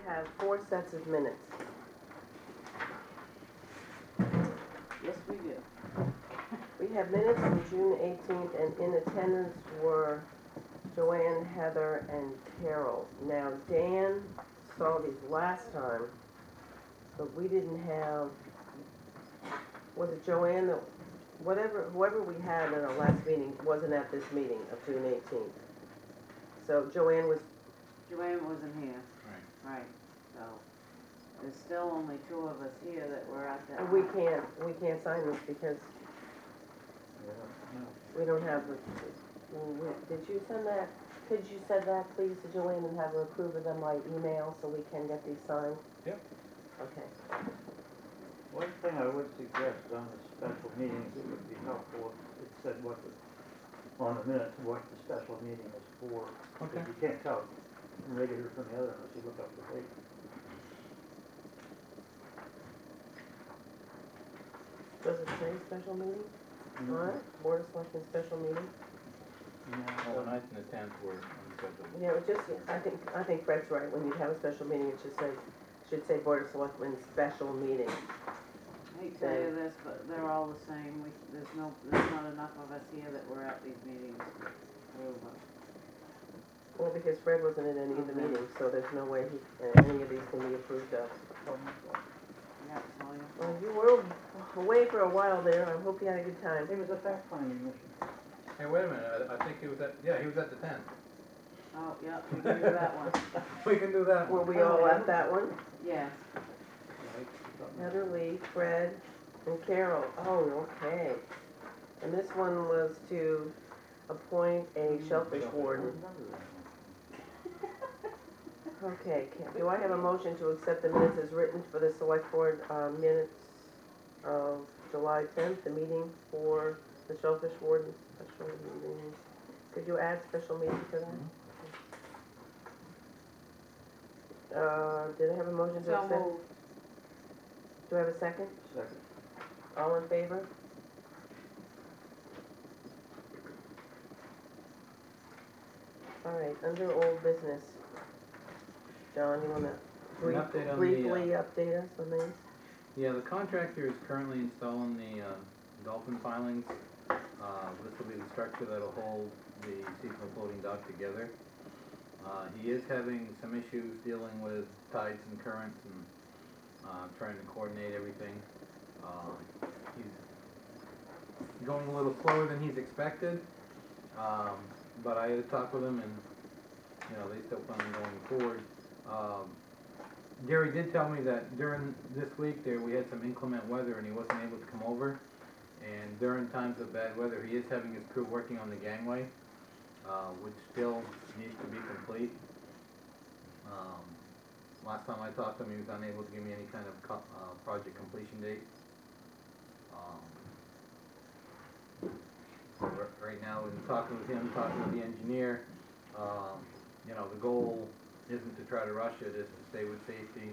have 4 sets of minutes. Yes, we do. We have minutes from June 18th, and in attendance were Joanne, Heather, and Carol. Now, Dan saw these last time, but we didn't have, was it Joanne that, whoever we had in our last meeting wasn't at this meeting of June 18th. So Joanne wasn't here. Right, so there's still only 2 of us here that were at that. we can't sign this because we don't have the, did you send that? Could you send that please to Joanne and have her approve of them by email so we can get these signed? Yep. Okay. One thing I would suggest on the special meetings, it would be helpful if it said on the minutes what the special meeting is for. Okay. Because you can't tell regular from the other unless you look up the date. Does it say special meeting? All right, Board of Selectmen special meeting. The 9th and the 10th were unscheduled. Yeah, it just, I think Fred's right. When you have a special meeting, it should say Board of Selectmen special meeting. I hate to tell you this, but they're all the same. There's not enough of us here that were at these meetings. Well, because Fred wasn't in any of the meetings, so there's no way any of these can be approved of. Yeah, it's all your Well, fault. you were away for a while there. I hope you had a good time. It was a fact-finding mission. Hey, wait a minute, I think he was at the 10th. Oh, yeah, we can do that one. We can do that Were one. we all at that one? Yes. Heather, Lee, Fred, and Carol. Oh, okay. And this one was to appoint a shellfish warden. Okay, do I have a motion to accept the minutes as written for the select board minutes of July 10th, the meeting for the shellfish warden special meeting? Could you add special meeting to that? Did I have a motion to So accept? moved. Do I have a second? Second. All in favor? All right, under old business. John, you wanna update on briefly update us on these? Yeah, the contractor is currently installing the dolphin pilings. This will be the structure that'll hold the seasonal floating dock together. He is having some issues dealing with tides and currents and trying to coordinate everything. He's going a little slower than he's expected, but I had talked with him and, you know, they still plan on going forward. Gary did tell me that during this week we had some inclement weather and he wasn't able to come over. And during times of bad weather, he is having his crew working on the gangway, which still needs to be complete. Last time I talked to him, he was unable to give me any kind of project completion date. So right now, in talking with him, talking with the engineer, you know, the goal isn't to try to rush it, it's to stay with safety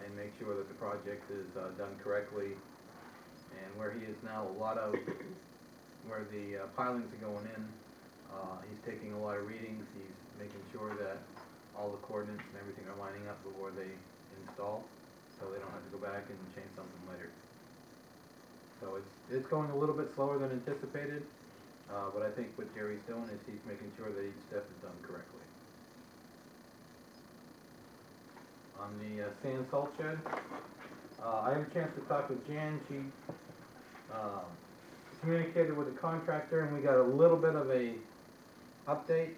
and make sure that the project is done correctly. And where he is now, where the pilings are going in, he's taking a lot of readings, he's making sure that all the coordinates and everything are lining up before they install, so they don't have to go back and change something later. So it's going a little bit slower than anticipated, but I think what Jerry's doing is he's making sure that each step is done correctly. On the sand salt shed, I had a chance to talk with Jan. She communicated with the contractor and we got a little bit of a update.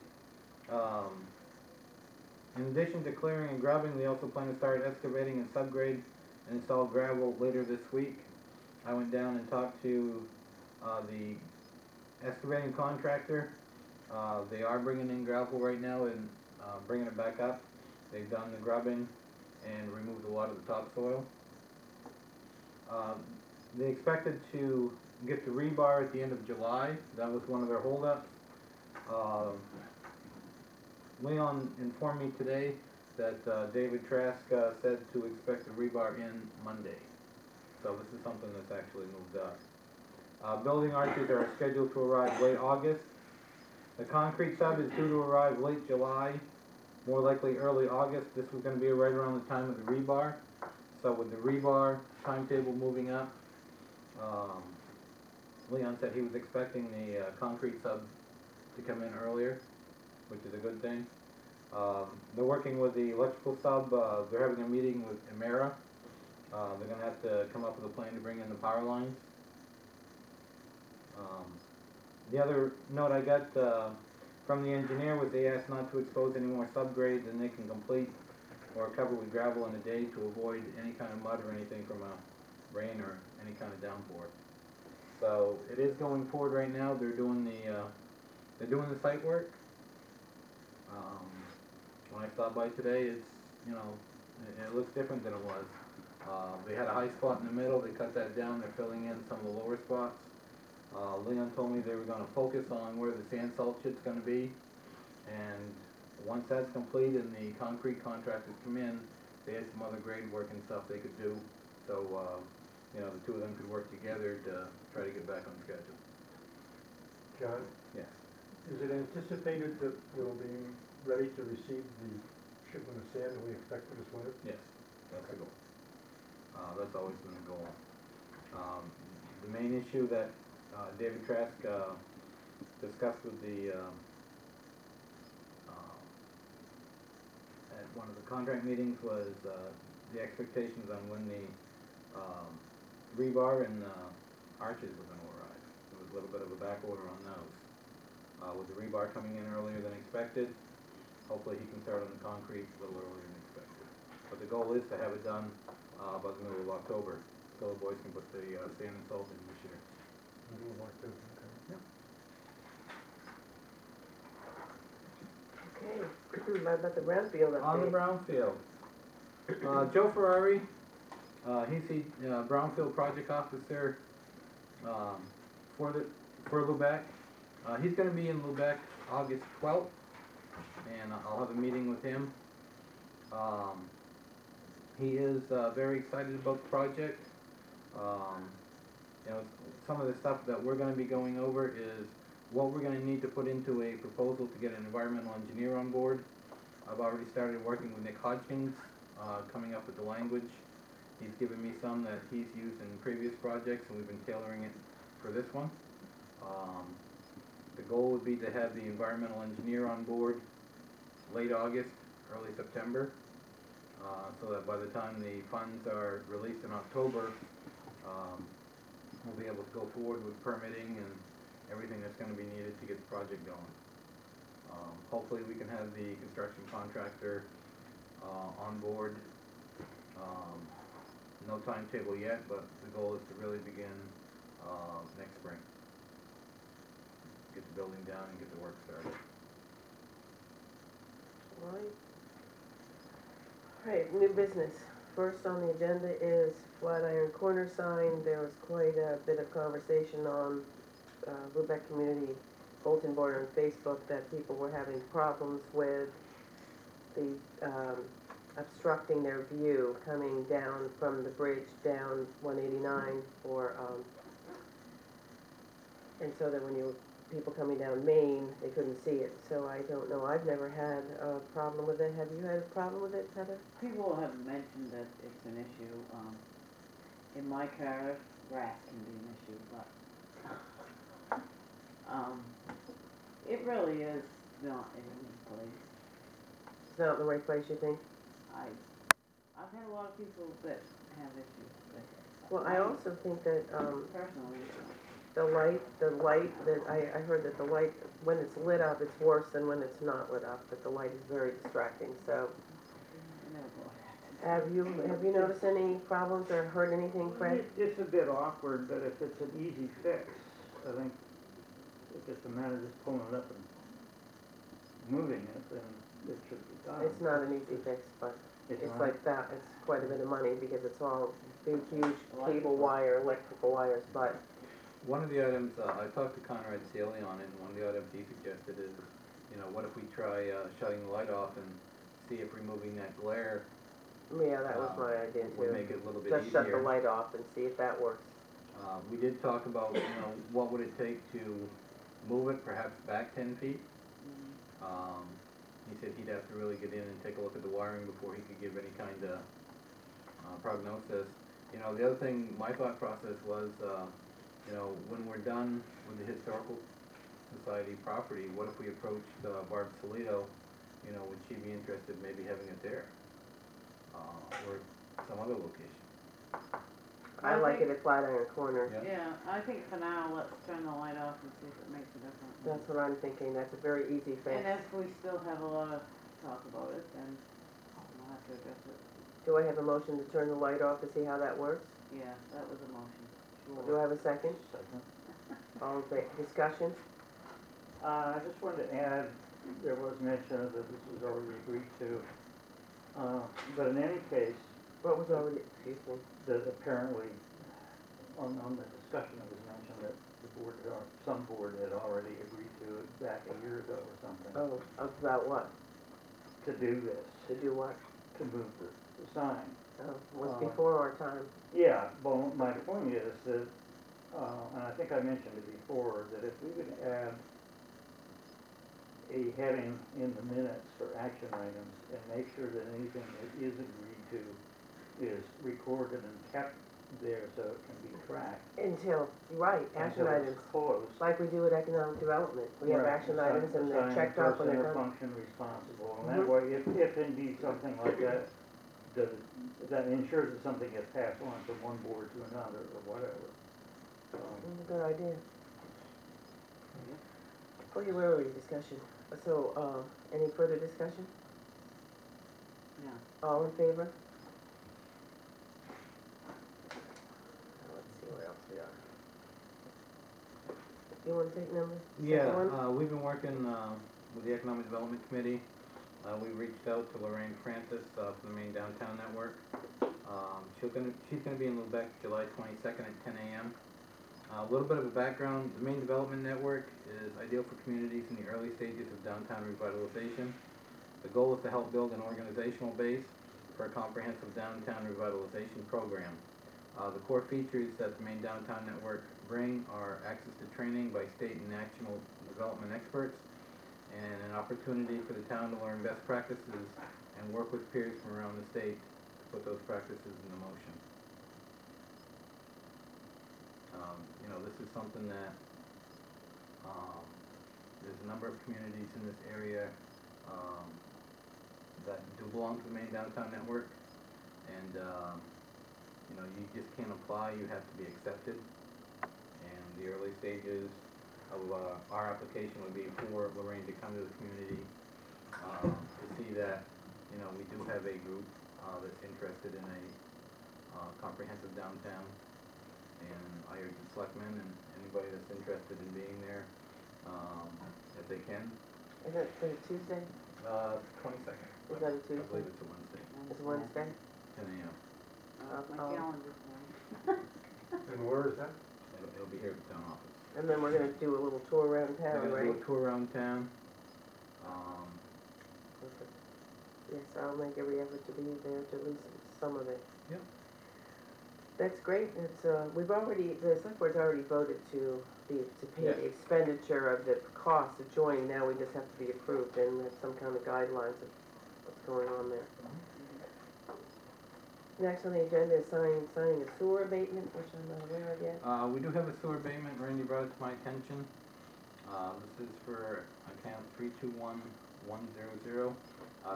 In addition to clearing and grubbing, they also plan to start excavating and subgrade and install gravel later this week. I went down and talked to the excavating contractor. They are bringing in gravel right now and bringing it back up. They've done the grubbing and removed a lot of the topsoil. They expected to get the rebar at the end of July. That was one of their holdups. Leon informed me today that David Trask said to expect the rebar in Monday. So this is something that's actually moved up. Building arches are scheduled to arrive late August. The concrete sub is due to arrive late July. more likely early August. This was gonna be right around the time of the rebar. So with the rebar timetable moving up, Leon said he was expecting the concrete sub to come in earlier, which is a good thing. They're working with the electrical sub. They're having a meeting with Emera. They're gonna have to come up with a plan to bring in the power lines. The other note I got from the engineer was they asked not to expose any more subgrade than they can complete or cover with gravel in a day to avoid any kind of mud or anything from a rain or any kind of downpour. So it is going forward right now. They're doing the site work. When I stopped by today, it's, you know, it looks different than it was. They had a high spot in the middle. They cut that down. They're filling in some of the lower spots. Leon told me they were gonna focus on where the sand salt shit's gonna be, and once that's complete and the concrete contractors come in, they had some other grade work and stuff they could do, so, you know, the two of them could work together to try to get back on schedule. John, Yes. is it anticipated that we'll be ready to receive the shipment of sand that we expect for this winter? Yes, that's the goal. That's always been the goal. The main issue that David Trask discussed with the at one of the contract meetings was the expectations on when the rebar and arches were going to arrive. There was a little bit of a back order on those. With the rebar coming in earlier than expected, hopefully he can start on the concrete a little earlier than expected. But the goal is to have it done by the middle of October, so the boys can put the sand and salt in this year. Middle of October, okay. Okay, what about the brownfield update? On the brownfield, Joe Ferrari, he's the brownfield project officer for Lubec. He's going to be in Lubec August 12th, and I'll have a meeting with him. He is very excited about the project. You know, some of the stuff that we're going to be going over is what we're going to need to put into a proposal to get an environmental engineer on board. I've already started working with Nick Hodgkins, coming up with the language. He's given me some that he's used in previous projects, and we've been tailoring it for this one. The goal would be to have the environmental engineer on board late August, early September, so that by the time the funds are released in October, we'll be able to go forward with permitting and everything that's going to be needed to get the project going. Hopefully we can have the construction contractor on board. No timetable yet, but the goal is to really begin next spring. Get the building down and get the work started. All right, new business. First on the agenda is Flatiron Corner sign. There was quite a bit of conversation on Lubec Community Bulletin Board on Facebook that people were having problems with the obstructing their view coming down from the bridge down 189 and so that when people coming down Main, they couldn't see it. So I don't know, I've never had a problem with it. Have you had a problem with it, Heather? People have mentioned that it's an issue. In my car, grass can be an issue, but it really is not in any place. It's not the right place, you think? I've had a lot of people that have issues with it. Well, I also think that Personally, the light, that I heard that the light, when it's lit up, it's worse than when it's not lit up, that the light is very distracting, so. Have you noticed any problems or heard anything, Fred? It's a bit awkward, but if it's an easy fix, I think if it's a matter of just pulling it up and moving it, then it should be done. It's not an easy fix, but it's like that, it's quite a bit of money because it's all big, huge cable wire, electrical wires, but. One of the items, I talked to Conrad Sealy on it, and one of the items he suggested is, you know, what if we try shutting the light off and see if removing that glare Yeah, that was my idea too. would make it a little bit Just easier. shut the light off and see if that works. We did talk about, you know, what would it take to move it perhaps back 10 feet. he said he'd have to really get in and take a look at the wiring before he could give any kind of prognosis. You know, the other thing, my thought process was, you know, when we're done with the Historical Society property, what if we approached Barb Salito, you know, would she be interested in maybe having it there? Or some other location? I like it at Flatiron Corner. Yeah. Yeah, I think for now, let's turn the light off and see if it makes a difference. That's what I'm thinking, that's a very easy And fix. if we still have a lot of talk about it, then we'll have to address it. Do I have a motion to turn the light off to see how that works? Yeah, that was a motion. Do I have a second? Second. All in favor, discussion? I just wanted to add, there was mention that this was already agreed to, but in any case, What was already, excuse me? that apparently, on the discussion, it was mentioned that the board, or some board had already agreed to it back a year ago or something, Oh, about what? to do this, To do what? to move the sign. Oh, was before our time. Yeah, well, my point is that, and I think I mentioned it before, that if we could add a heading in the minutes for action items and make sure that anything that is agreed to is recorded and kept there so it can be tracked. Until, right, action until it's items, closed. like we do with economic development. We have Right, action assign- items and they're assign checked the off when person they're or done. function responsible, and Mhm. that way, if indeed something like that, that ensures that something gets passed on from one board to another or whatever. That's a good idea. Okay, where are we, discussion? So, any further discussion? Yeah. All in favor? Let's see where else we are. You wanna take number? Yeah, second one? we've been working with the Economic Development Committee. We reached out to Lorraine Francis from the Maine Downtown Network. She's gonna be in Lubec July 22nd at 10 a.m. A little bit of a background, the Maine Development Network is ideal for communities in the early stages of downtown revitalization. The goal is to help build an organizational base for a comprehensive downtown revitalization program. The core features that the Maine Downtown Network bring are access to training by state and national development experts, and an opportunity for the town to learn best practices and work with peers from around the state to put those practices into motion. You know, this is something that, there's a number of communities in this area that do belong to the Maine Downtown Network, and you know, you just can't apply, you have to be accepted. And the early stages of our application would be for Lorraine to come to the community to see that, you know, we do have a group that's interested in a comprehensive downtown. And I urge the selectmen and anybody that's interested in being there, if they can. Is it the Tuesday? 22nd. Is that a I Tuesday? believe it's a Wednesday, It's Wednesday? 10 a.m. My Oh. calendar's And where is that? It'll be here at the town office. And then we're gonna do a little tour around We're town, gonna right? do a tour around town. Perfect. Yes, I'll make every effort to be there to at least some of it. Yep. That's great, it's, we've already, the select board's already voted to pay Yes. the expenditure of the cost of joining, now we just have to be approved and have some kind of guidelines of what's going on there. Next on the agenda is signing a sewer abatement, which I'm not aware of yet. We do have a sewer abatement, Randy brought it to my attention. This is for account 321100.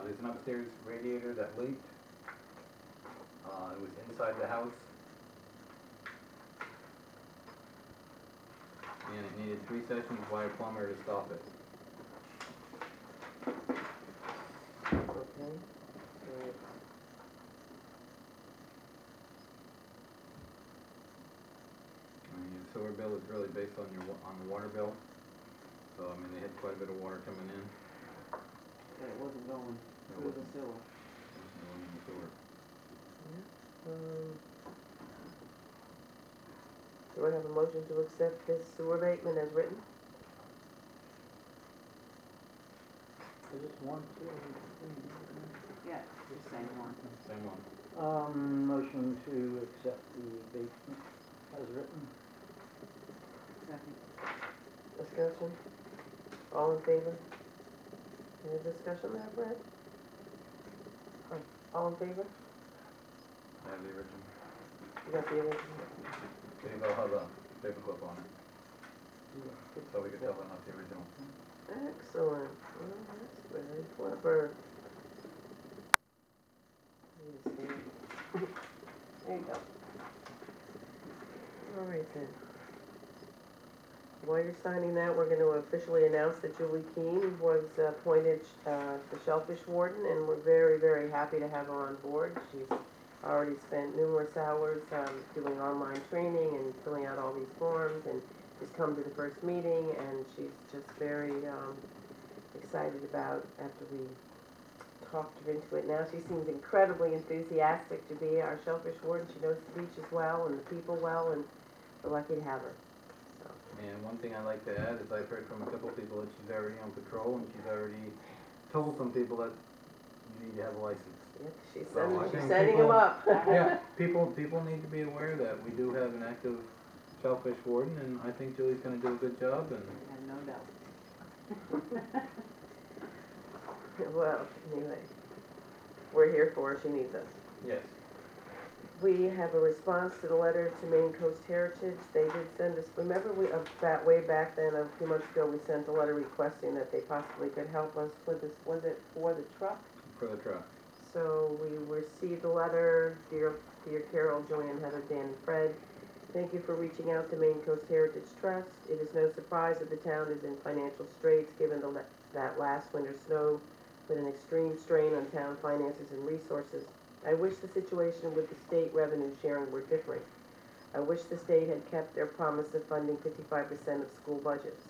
There's an upstairs radiator that leaked. It was inside the house. And it needed 3 sessions by a plumber to stop it. Okay. Right. I mean, your sewer bill is really based on on the water bill. So, I mean, they had quite a bit of water coming in. But it wasn't going It through the wasn't. sewer. There's no one in the sewer. Do I have a motion to accept this sewer abatement as written? Is it 1, 2, 3? Yeah, the same one. Same one. Motion to accept the abatement as written. Second. Discussion? All in favor? Any discussion there, Brett? All in favor? I have the original. You got the original? They'll have a paperclip on it, so we can tell they're not the original. Excellent. Well, that's very clever. Let me see. There you go. All right then. While you're signing that, we're going to officially announce that Julie Keene was appointed the Shellfish Warden, and we're very, very happy to have her on board. She's already spent numerous hours doing online training and filling out all these forms, and she's come to the first meeting, and she's just very excited about, after we talked her into it. Now she seems incredibly enthusiastic to be our Shellfish Warden. She knows the beach as well and the people well, and we're lucky to have her. So. And one thing I'd like to add is I've heard from a couple of people that she's already on patrol, and she's already told some people that you need to have a license. Yep, she's So I she's think sending people- them up. Yeah, people need to be aware that we do have an active shellfish warden, and I think Julie's gonna do a good job, and I have no doubt. Well, anyway, we're here for her. She needs us. yes. We have a response to the letter to Maine Coast Heritage. They did send us, remember that way back then, a few months ago, we sent a letter requesting that they possibly could help us with this, was it for the truck? For the truck. So we received a letter, dear Carol, Joanne, Heather, Dan, and Fred. Thank you for reaching out to Maine Coast Heritage Trust. It is no surprise that the town is in financial straits given that last winter's snow put an extreme strain on town finances and resources. I wish the situation with the state revenue sharing were different. I wish the state had kept their promise of funding 55% of school budgets.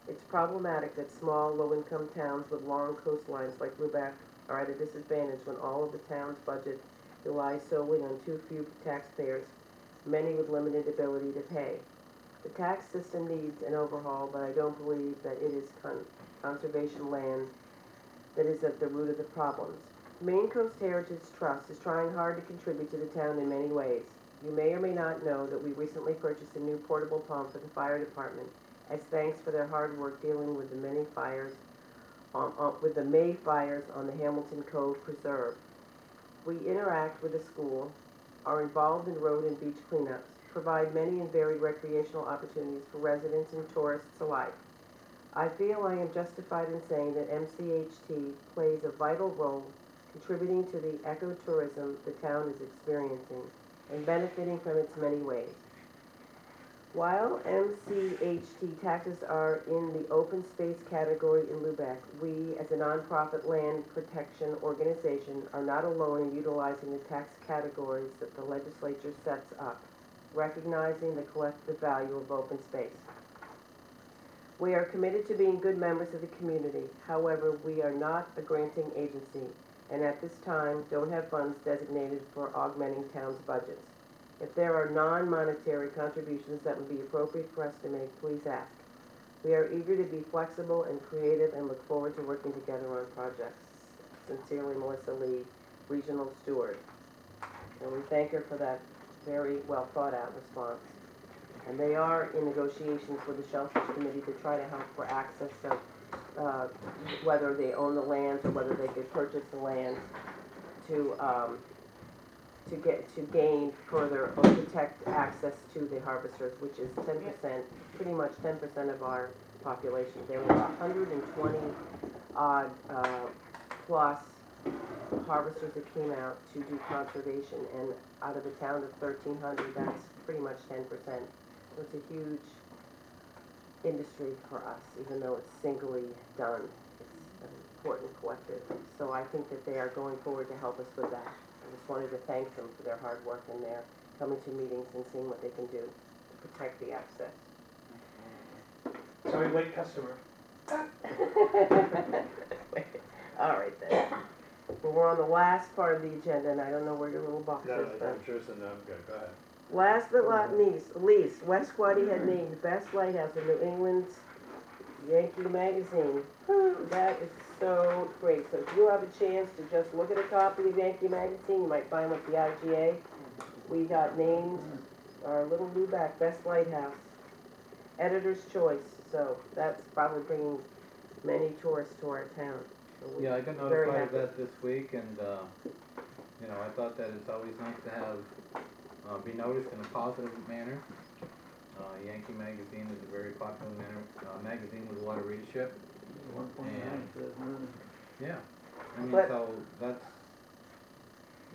It's problematic that small, low-income towns with long coastlines like Lubec are at a disadvantage when all of the town's budget relies solely on too few taxpayers, many with limited ability to pay. The tax system needs an overhaul, but I don't believe that it is conservation land that is at the root of the problems. Maine Coast Heritage Trust is trying hard to contribute to the town in many ways. You may or may not know that we recently purchased a new portable pump for the fire department as thanks for their hard work dealing with the many fires, with the May fires on the Hamilton Cove Preserve. We interact with the school, are involved in road and beach cleanups, provide many and varied recreational opportunities for residents and tourists alike. I feel I am justified in saying that MCHT plays a vital role contributing to the ecotourism the town is experiencing and benefiting from its many ways. While MCHT taxes are in the open space category in Lubec, we as a nonprofit land protection organization are not alone in utilizing the tax categories that the legislature sets up, recognizing the collective value of open space. We are committed to being good members of the community. However, we are not a granting agency, and at this time don't have funds designated for augmenting town's budgets. If there are non-monetary contributions that would be appropriate for us to make, please ask. We are eager to be flexible and creative and look forward to working together on projects. Sincerely, Melissa Lee, Regional Steward. And we thank her for that very well thought out response. And they are in negotiations with the Shellfish Committee to try to help for access of whether they own the lands or whether they could purchase the land to gain further or protect access to the harvesters, which is 10%, pretty much 10% of our population. There were 120 odd plus harvesters that came out to do conservation, and out of a town of 1,300, that's pretty much 10%. So it's a huge industry for us, even though it's singly done. It's an important collective. So I think that they are going forward to help us with that. I just wanted to thank them for their hard work and their coming to meetings and seeing what they can do to protect the access. Sorry, late customer. All right then. Well, we're on the last part of the agenda, and I don't know where your little box No, is, but I'm sure, so no, I'm good, go ahead. last but not least, West Quaddy had named the best lighthouse in New England's Yankee magazine. That is so great. So if you have a chance to just look at a copy of Yankee magazine, you might find with the IGA. We got named our little Lubec best lighthouse, editor's choice. So that's probably bringing many tourists to our town. So we- Yeah, I got very notified of happy. that this week, and, you know, I thought that it's always nice to have, be noticed in a positive manner. Yankee Magazine is a very popular magazine with a lot of readership. 1.9 says noon. Yeah, I mean, But- so that's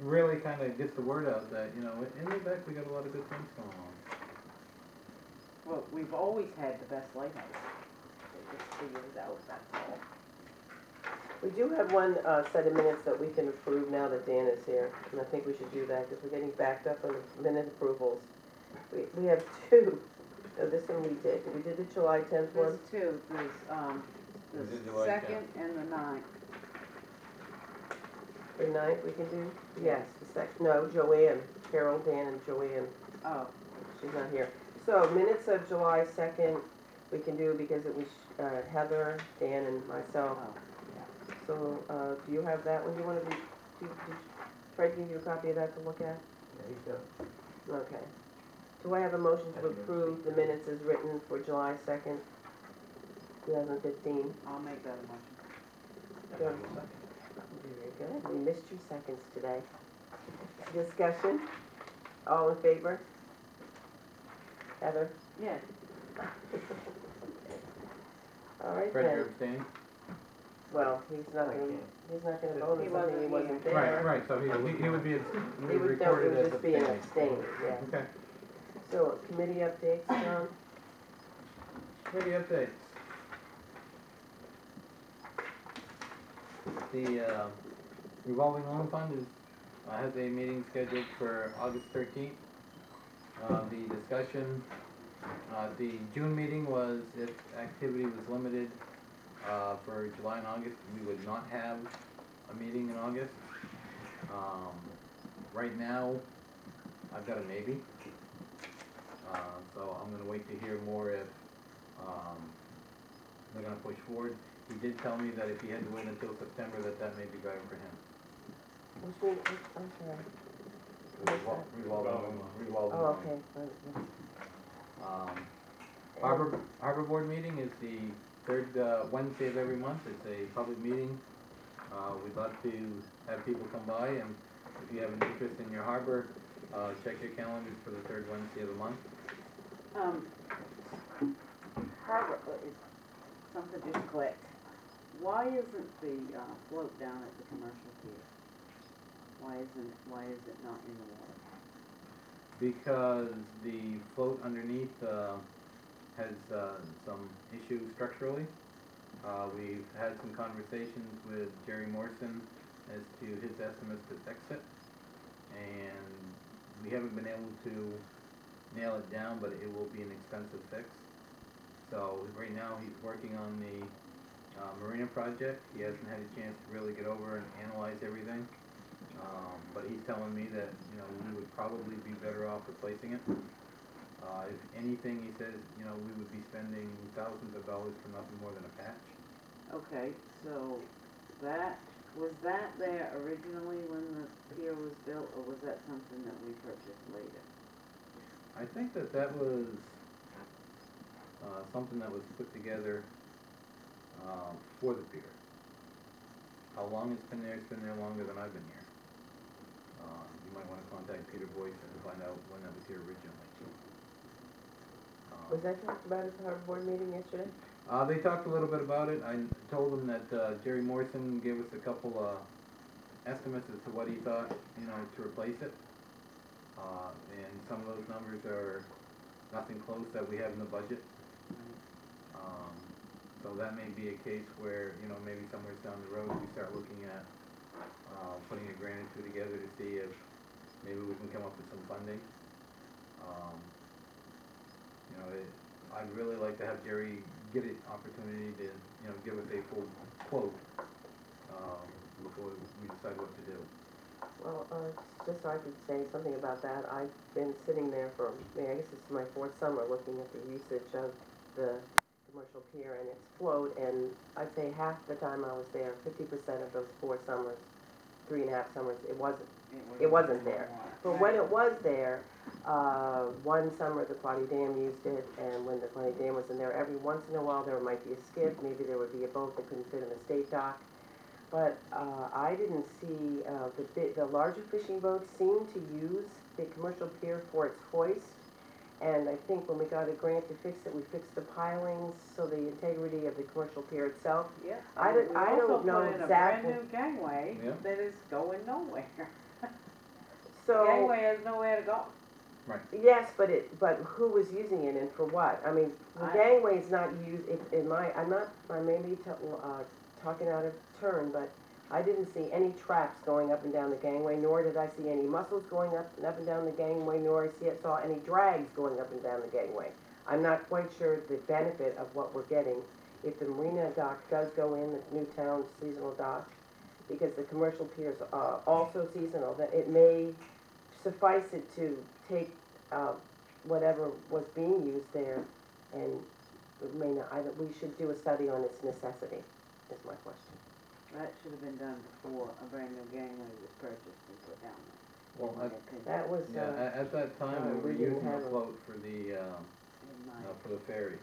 really kinda gets the word out that, you know, in Lubec, we got a lot of good things going on. Well, we've always had the best lighthouse. They just figured it out, that's all. We do have one set of minutes that we can approve now that Dan is here, and I think we should do that, because we're getting backed up on the minute approvals. We have two. Oh, this one we did. We did the July 10th There's one. two, there's, We the did July 10th. 2nd and the 9th. The 9th we can do? Yes, the second, no, Joanne, Carol, Dan, and Joanne. Oh, She's not here. So minutes of July 2nd, we can do because it was Heather, Dan, and myself. oh, So, do you have that one? Do you want to did try to give you a copy of that to look at? Yeah, he's got, Okay. Do I have a motion to approve the minutes as written for July 2nd, 2015? I'll make that a motion. Good. Very good. We missed your seconds today. Discussion? All in favor? Heather? Yeah, All right Fred, you're then. abstaining? Well, he's not I gonna, can't. he's not gonna vote He on something he wasn't wasn't here. there. Right, so he would be, He would, no, it recorded would as just be an abstaining. abstain, yeah. Okay, So, committee updates, John? committee updates. The revolving loan fund has a meeting scheduled for August 13th. The discussion, the June meeting was if activity was limited for July and August, we would not have a meeting in August. Right now, I've got a maybe. So I'm gonna wait to hear more if they're gonna push forward. He did tell me that if he had to wait until September, that may be better for him. Which meeting, I'm sorry. Revolving. Oh, okay. Harbor Board meeting is the third Wednesday of every month. It's a public meeting. We'd love to have people come by, and if you have an interest in your harbor, check your calendars for the third Wednesday of the month. Harbor, something just clicked. Why isn't the float down at the commercial pier? Why is it not in the water? Because the float underneath has some issues structurally. We've had some conversations with Jerry Morrison as to his estimates to fix it, and we haven't been able to nail it down, but it will be an expensive fix. So right now he's working on the marina project. He hasn't had a chance to really get over and analyze everything. But he's telling me that, you know, we would probably be better off replacing it. If anything, he says, you know, we would be spending thousands of dollars for nothing more than a patch. Okay, so was that there originally when the pier was built, or was that something that we purchased later? I think that was something that was put together for the pier. How long it's been there longer than I've been here. You might want to contact Peter Boyce and find out when that was here originally. Was that talked about at the Harbor Board meeting yesterday? They talked a little bit about it. I told them that Jerry Morrison gave us a couple estimates as to what he thought, you know, to replace it. And some of those numbers are nothing close that we have in the budget. So that may be a case where, you know, maybe somewhere down the road we start looking at putting a grant or two together to see if maybe we can come up with some funding. You know, I'd really like to have Jerry get an opportunity to, you know, give us a full quote before we decide what to do. Well, just so I could say something about that, I've been sitting there for, I guess this is my fourth summer, looking at the usage of the commercial pier and its float, and I'd say half the time I was there, 50% of those 4 summers, 3.5 summers, it wasn't there. But when it was there, one summer the Quaddy Dam used it, and when the Quaddy Dam was in there, every once in a while there might be a skip, maybe there would be a boat that couldn't fit in the state dock. but, I didn't see, the larger fishing boats seem to use the commercial pier for its hoist. And I think when we got a grant to fix it, we fixed the pilings, so the integrity of the commercial pier itself. Yeah. I and don't- we I don't also know put in exactly. a brand new gangway Yeah. that is going nowhere. So. Gangway has nowhere to go. Yes, but who was using it and for what? I mean, the I- gangway is not used, I may be talking out of turn, but I didn't see any traps going up and down the gangway, nor did I see any mussels going up and down the gangway, nor saw any drags going up and down the gangway. I'm not quite sure the benefit of what we're getting if the marina dock does go in, the new town seasonal dock, because the commercial piers are also seasonal, that it may suffice it to take whatever was being used there, and it may not, we should do a study on its necessity, is my question. That should have been done before a brand new gangway was purchased and put down there. Well, in my opinion. That was, yeah, at that time, we were we didn't using a have a- float for the, In my, for the ferry.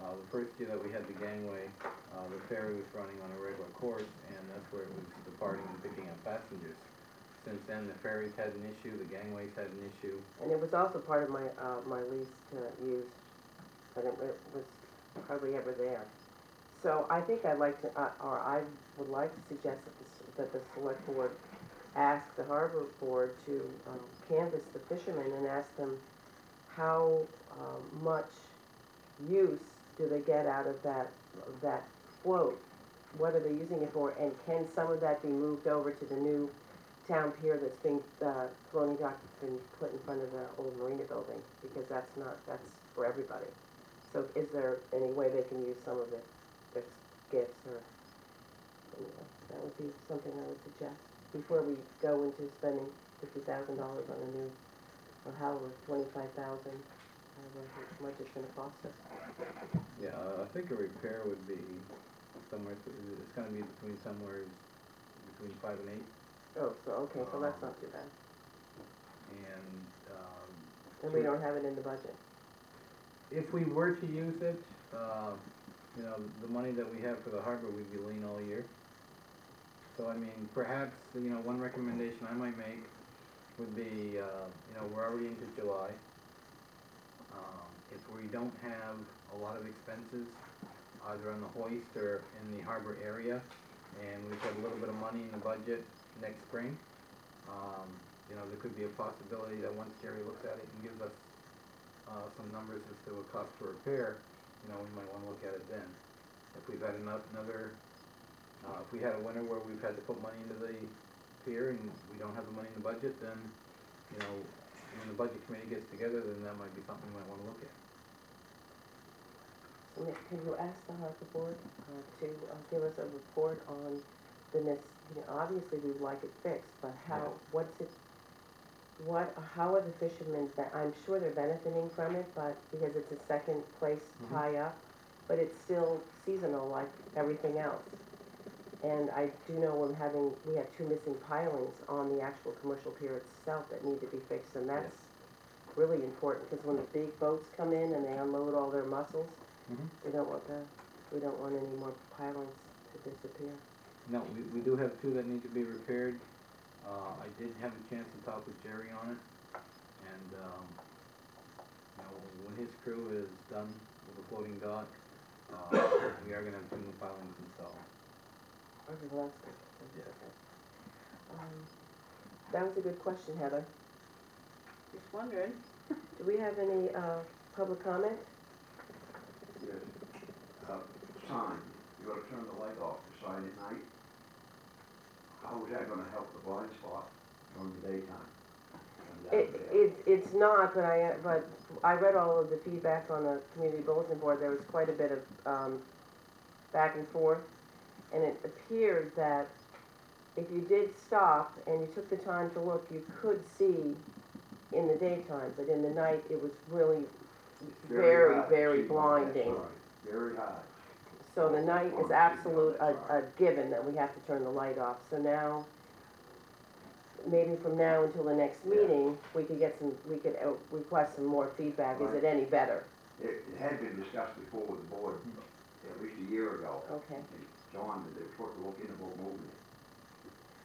The first year that we had the gangway, the ferry was running on a regular course, and that's where it was departing and picking up passengers. Since then, the ferries had an issue, the gangways had an issue. and it was also part of my, my lease to use, but it was hardly ever there. So I think I'd like to, or I would like to suggest that the select board ask the harbor board to canvass the fishermen and ask them how much use do they get out of that float? What are they using it for? And can some of that be moved over to the new town pier that's being, floating dock that's been put in front of the old marina building? Because that's for everybody. So is there any way they can use some of it, their gifts or, anyway, that would be something I would suggest before we go into spending $50,000 on a new, or however, 25,000, however much it's gonna cost us. Yeah, I think a repair would be somewhere, it's gonna be somewhere between 5 and 8. Oh, so, okay, so that's not too bad. And, And we don't have it in the budget. if we were to use it, you know, the money that we have for the harbor, we'd be lean all year. So, I mean, perhaps, you know, one recommendation I might make would be, you know, we're already into July. If we don't have a lot of expenses, either on the hoist or in the harbor area, and we've got a little bit of money in the budget next spring, you know, there could be a possibility that once Jerry looks at it and gives us some numbers as to a cost for repair, you know, we might wanna look at it then. If we've had if we had a winter where we've had to put money into the pier and we don't have the money in the budget, then, you know, when the budget committee gets together, then that might be something we might wanna look at. So Nick, can you ask the harbor board to give us a report on you know, obviously we'd like it fixed, but how, how are the fishermen, I'm sure they're benefiting from it, but because it's a second place Mhm. tie-up, but it's still seasonal like everything else. And I do know we have 2 missing pilings on the actual commercial pier itself that need to be fixed, and that's really important, because when the big boats come in and they unload all their mussels, Mhm. we don't want any more pilings to disappear. No, we do have 2 that need to be repaired. I did have a chance to talk with Jerry on it, and, you know, when his crew is done with the floating dock, we are gonna have 2 new pilings installed. Okay, well, that's good. Yeah. That was a good question, Heather. just wondering, Do we have any, public comment? Yes. Sign, you gotta turn the light off for sign at night. How is that gonna help the blind spot during the daytime? It's not, but I read all of the feedback on the community bulletin board. There was quite a bit of, back and forth. And it appeared that if you did stop and you took the time to look, you could see in the daytime, but in the night, it was really very, high. very See, blinding. that's right. Very high. So the night is absolute, a given that we have to turn the light off. So now, maybe from now until the next meeting, we could request some more feedback. Is it any better? It had been discussed before with the board at least a year ago. Okay. John, that they're supposed to look into about moving it.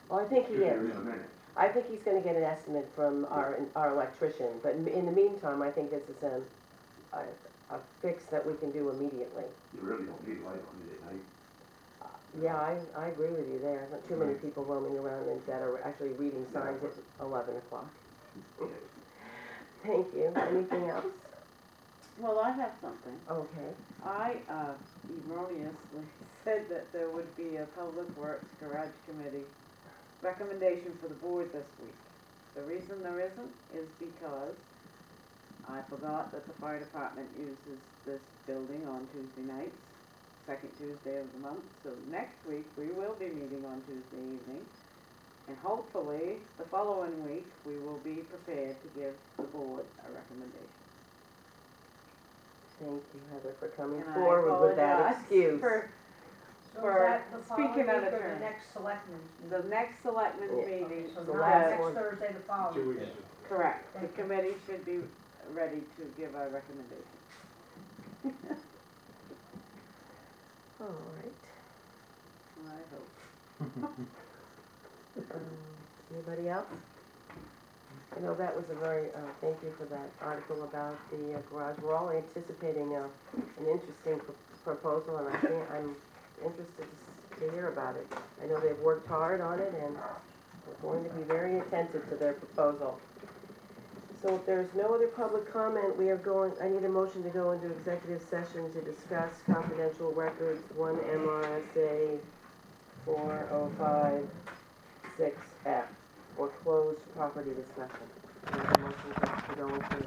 Well, I think he Should be is. in a minute. I think he's gonna get an estimate from our electrician, but in the meantime, I think this is a fix that we can do immediately. You really don't need light on it at night. Yeah, I agree with you there. Not too many people roaming around and that are actually reading signs at 11 o'clock. Thank you. Anything else? Well, I have something. Okay. I erroneously said that there would be a Public Works Garage Committee recommendation for the board this week. The reason there isn't is because I forgot that the fire department uses this building on Tuesday nights, second Tuesday of the month. So next week, we will be meeting on Tuesday evening. And hopefully, the following week, we will be prepared to give the board a recommendation. Thank you, Heather, for coming And I forward with that apologize excuse. So for is that the following speaking out week of or turn. the next selectmen's The meeting? next selectmen's Yeah. meeting, So the not last next one. Thursday, the following. 2 weeks. correct, the Thank you. committee should be ready to give a recommendation. All right. I hope. Anybody else? You know, that was a very, thank you for that article about the garage. We're all anticipating an interesting proposal, and I'm interested to hear about it. I know they've worked hard on it, and we're going to be very attentive to their proposal. So if there's no other public comment, I need a motion to go into executive session to discuss confidential records, 1 MRSA 4056F, or closed property discussion. I need a motion to go into